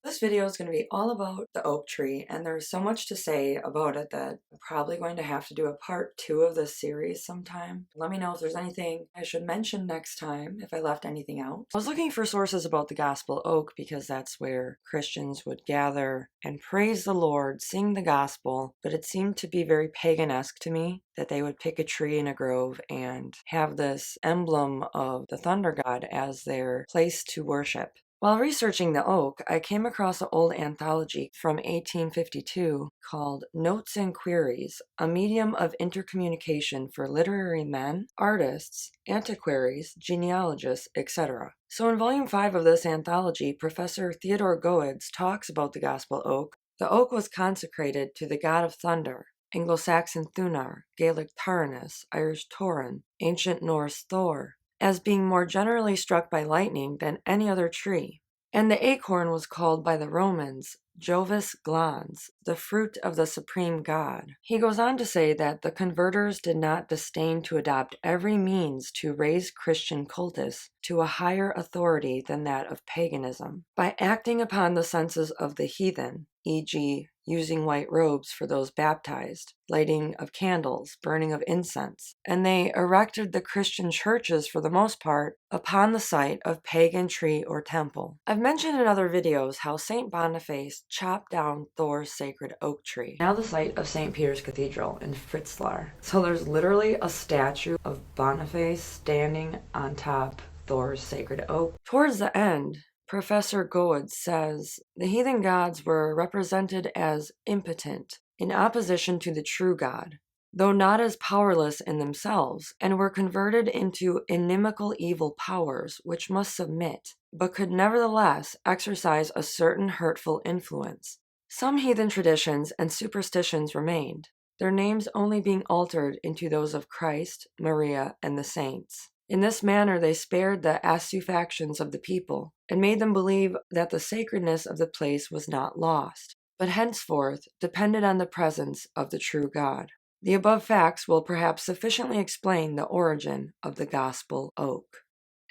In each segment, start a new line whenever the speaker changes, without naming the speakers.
This video is going to be all about the oak tree, and there's so much to say about it that I'm probably going to have to do a part 2 of this series sometime. Let me know if there's anything I should mention next time, if I left anything out. I was looking for sources about the gospel oak because that's where Christians would gather and praise the Lord, sing the gospel, but it seemed to be very pagan-esque to me that they would pick a tree in a grove and have this emblem of the thunder god as their place to worship. While researching the oak, I came across an old anthology from 1852 called Notes and Queries, a medium of intercommunication for literary men, artists, antiquaries, genealogists, etc. So in Volume 5 of this anthology, Professor Theodore Goetz talks about the gospel oak. The oak was consecrated to the god of thunder, Anglo-Saxon Thunar, Gaelic Taranis, Irish Torin, Ancient Norse Thor, as being more generally struck by lightning than any other tree. And the acorn was called by the Romans Jovis glans, the fruit of the supreme god. He goes on to say that the converters did not disdain to adopt every means to raise Christian cultus to a higher authority than that of paganism, by acting upon the senses of the heathen, e.g., using white robes for those baptized, lighting of candles, burning of incense, and they erected the Christian churches for the most part upon the site of pagan tree or temple. I've mentioned in other videos how St. Boniface chopped down Thor's sacred oak tree, now the site of St. Peter's Cathedral in Fritzlar. So there's literally a statue of Boniface standing on top Thor's sacred oak. Towards the end, Professor Goetz says the heathen gods were represented as impotent in opposition to the true God, though not as powerless in themselves, and were converted into inimical evil powers which must submit, but could nevertheless exercise a certain hurtful influence. Some heathen traditions and superstitions remained, their names only being altered into those of Christ, Maria, and the saints. In this manner they spared the assuefactions of the people, and made them believe that the sacredness of the place was not lost, but henceforth depended on the presence of the true God. The above facts will perhaps sufficiently explain the origin of the gospel oak.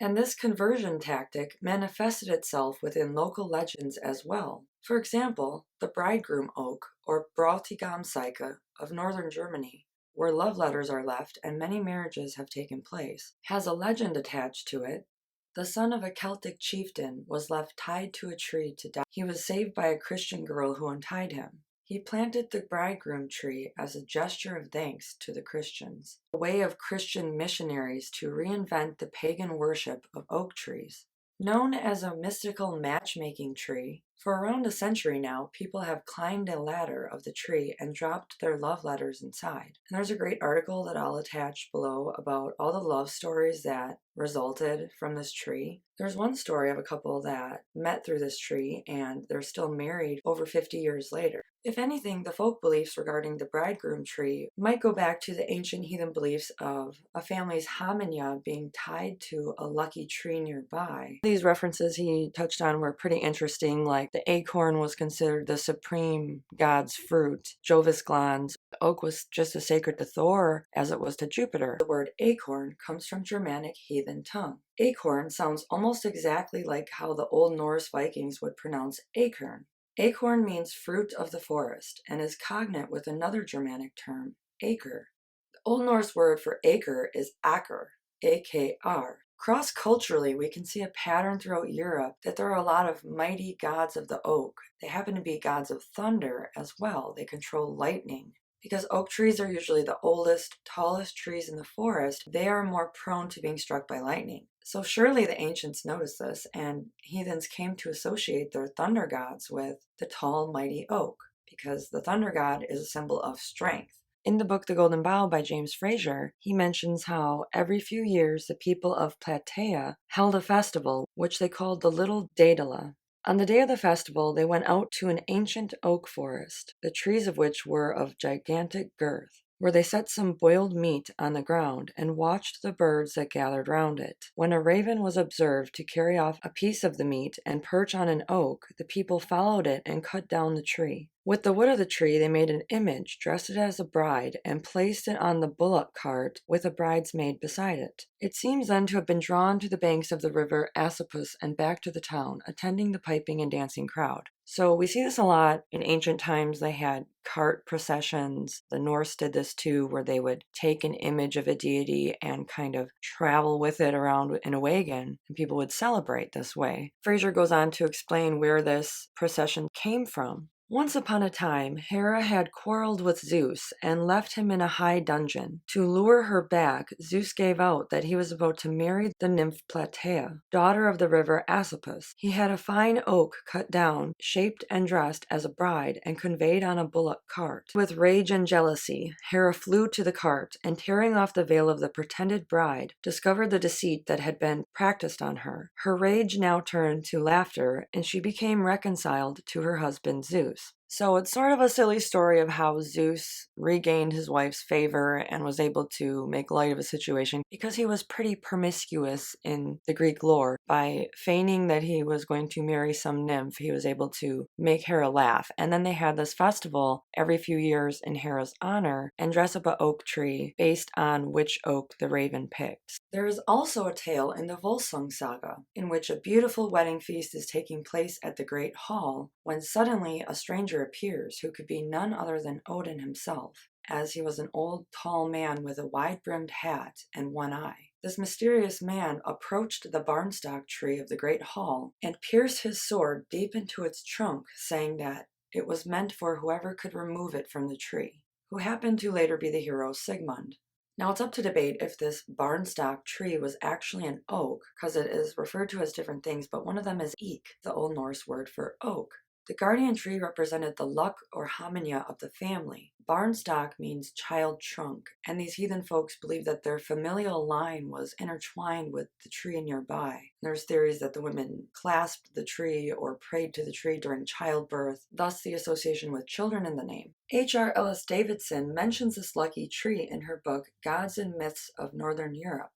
And this conversion tactic manifested itself within local legends as well. For example, the bridegroom oak, or Bräutigamseiche of northern Germany, where love letters are left and many marriages have taken place, has a legend attached to it. The son of a Celtic chieftain was left tied to a tree to die. He was saved by a Christian girl who untied him. He planted the bridegroom tree as a gesture of thanks to the Christians, a way of Christian missionaries to reinvent the pagan worship of oak trees. Known as a mystical matchmaking tree, for around a century now, people have climbed a ladder of the tree and dropped their love letters inside. And there's a great article that I'll attach below about all the love stories that resulted from this tree. There's one story of a couple that met through this tree and they're still married over 50 years later. If anything, the folk beliefs regarding the bridegroom tree might go back to the ancient heathen beliefs of a family's hamanya being tied to a lucky tree nearby. These references he touched on were pretty interesting, like the acorn was considered the supreme god's fruit, Jovis glans. The oak was just as sacred to Thor as it was to Jupiter. The word acorn comes from Germanic heathen tongue. Acorn sounds almost exactly like how the Old Norse Vikings would pronounce acorn. Acorn means fruit of the forest and is cognate with another Germanic term, acre. The Old Norse word for acre is akr, A-K-R. Cross-culturally, we can see a pattern throughout Europe that there are a lot of mighty gods of the oak. They happen to be gods of thunder as well. They control lightning. Because oak trees are usually the oldest, tallest trees in the forest, they are more prone to being struck by lightning. So surely the ancients noticed this, and heathens came to associate their thunder gods with the tall, mighty oak, because the thunder god is a symbol of strength. In the book The Golden Bough by James Frazer, he mentions how every few years the people of Plataea held a festival, which they called the Little Daedala. On the day of the festival, they went out to an ancient oak forest, the trees of which were of gigantic girth, where they set some boiled meat on the ground and watched the birds that gathered round it. When a raven was observed to carry off a piece of the meat and perch on an oak, the people followed it and cut down the tree. With the wood of the tree, they made an image, dressed it as a bride, and placed it on the bullock cart with a bridesmaid beside it. It seems then to have been drawn to the banks of the river Asopus and back to the town, attending the piping and dancing crowd. So we see this a lot in ancient times. They had cart processions. The Norse did this too, where they would take an image of a deity and kind of travel with it around in a wagon, and people would celebrate this way. Fraser goes on to explain where this procession came from. Once upon a time, Hera had quarreled with Zeus and left him in a high dungeon. To lure her back, Zeus gave out that he was about to marry the nymph Platea, daughter of the river Asopus. He had a fine oak cut down, shaped and dressed as a bride, and conveyed on a bullock cart. With rage and jealousy, Hera flew to the cart, and tearing off the veil of the pretended bride, discovered the deceit that had been practiced on her. Her rage now turned to laughter, and she became reconciled to her husband Zeus. So it's sort of a silly story of how Zeus regained his wife's favor and was able to make light of a situation because he was pretty promiscuous in the Greek lore. By feigning that he was going to marry some nymph, he was able to make Hera laugh. And then they had this festival every few years in Hera's honor and dress up an oak tree based on which oak the raven picked. There is also a tale in the Volsung saga in which a beautiful wedding feast is taking place at the Great Hall when suddenly a stranger appears who could be none other than Odin himself, as he was an old tall man with a wide-brimmed hat and one eye. This mysterious man approached the barnstock tree of the Great Hall and pierced his sword deep into its trunk, saying that it was meant for whoever could remove it from the tree, who happened to later be the hero Sigmund. Now it's up to debate if this barnstock tree was actually an oak, because it is referred to as different things, but one of them is eek, the Old Norse word for oak. The guardian tree represented the luck or harmonia of the family. Barnstock means child trunk, and these heathen folks believed that their familial line was intertwined with the tree nearby. There's theories that the women clasped the tree or prayed to the tree during childbirth, thus the association with children in the name. H.R. Ellis Davidson mentions this lucky tree in her book Gods and Myths of Northern Europe.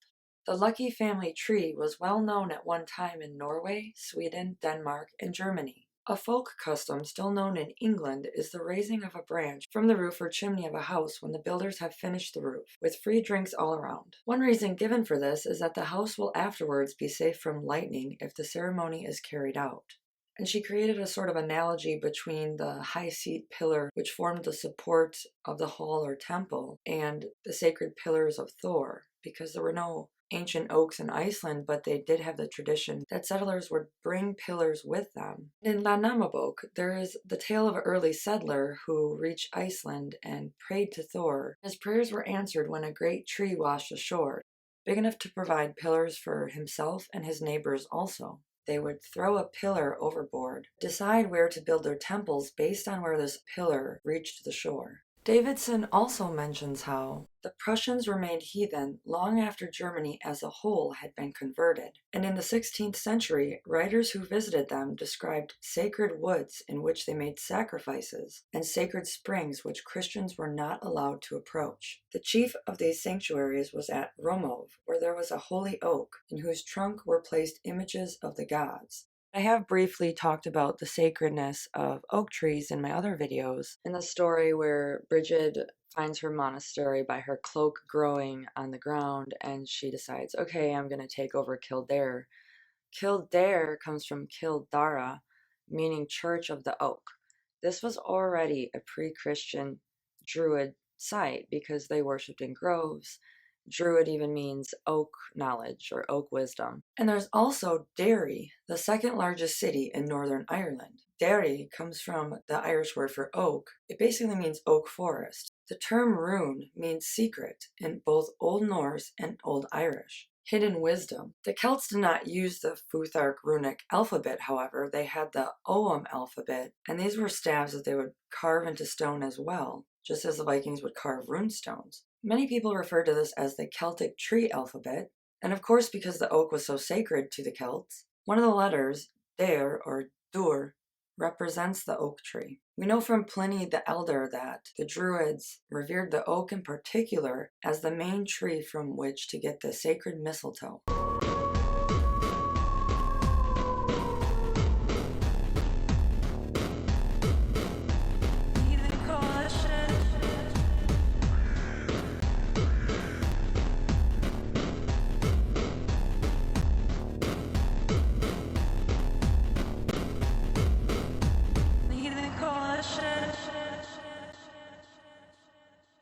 The lucky family tree was well known at one time in Norway, Sweden, Denmark, and Germany. A folk custom still known in England is the raising of a branch from the roof or chimney of a house when the builders have finished the roof, with free drinks all around. One reason given for this is that the house will afterwards be safe from lightning if the ceremony is carried out. And she created a sort of analogy between the high seat pillar, which formed the support of the hall or temple, and the sacred pillars of Thor, because there were no ancient oaks in Iceland, but they did have the tradition that settlers would bring pillars with them. In Landnámabók, there is the tale of an early settler who reached Iceland and prayed to Thor. His prayers were answered when a great tree washed ashore, big enough to provide pillars for himself and his neighbors also. They would throw a pillar overboard, decide where to build their temples based on where this pillar reached the shore. Davidson also mentions how the Prussians remained heathen long after Germany as a whole had been converted, and in the 16th century, writers who visited them described sacred woods in which they made sacrifices and sacred springs which Christians were not allowed to approach. The chief of these sanctuaries was at Romov, where there was a holy oak in whose trunk were placed images of the gods. I have briefly talked about the sacredness of oak trees in my other videos. In the story where Bridget finds her monastery by her cloak growing on the ground and she decides, okay, I'm going to take over Kildare. Kildare comes from Kildara, meaning Church of the Oak. This was already a pre-Christian Druid site because they worshipped in groves. Druid even means oak knowledge or oak wisdom. And there's also Derry, the second largest city in Northern Ireland. Derry comes from the Irish word for oak. It basically means oak forest. The term rune means secret in both Old Norse and Old Irish. Hidden wisdom. The Celts did not use the Futhark runic alphabet, however. They had the Ogham alphabet, and these were staves that they would carve into stone as well, just as the Vikings would carve rune stones. Many people refer to this as the Celtic tree alphabet, and of course because the oak was so sacred to the Celts, one of the letters, der or dur, represents the oak tree. We know from Pliny the Elder that the Druids revered the oak in particular as the main tree from which to get the sacred mistletoe.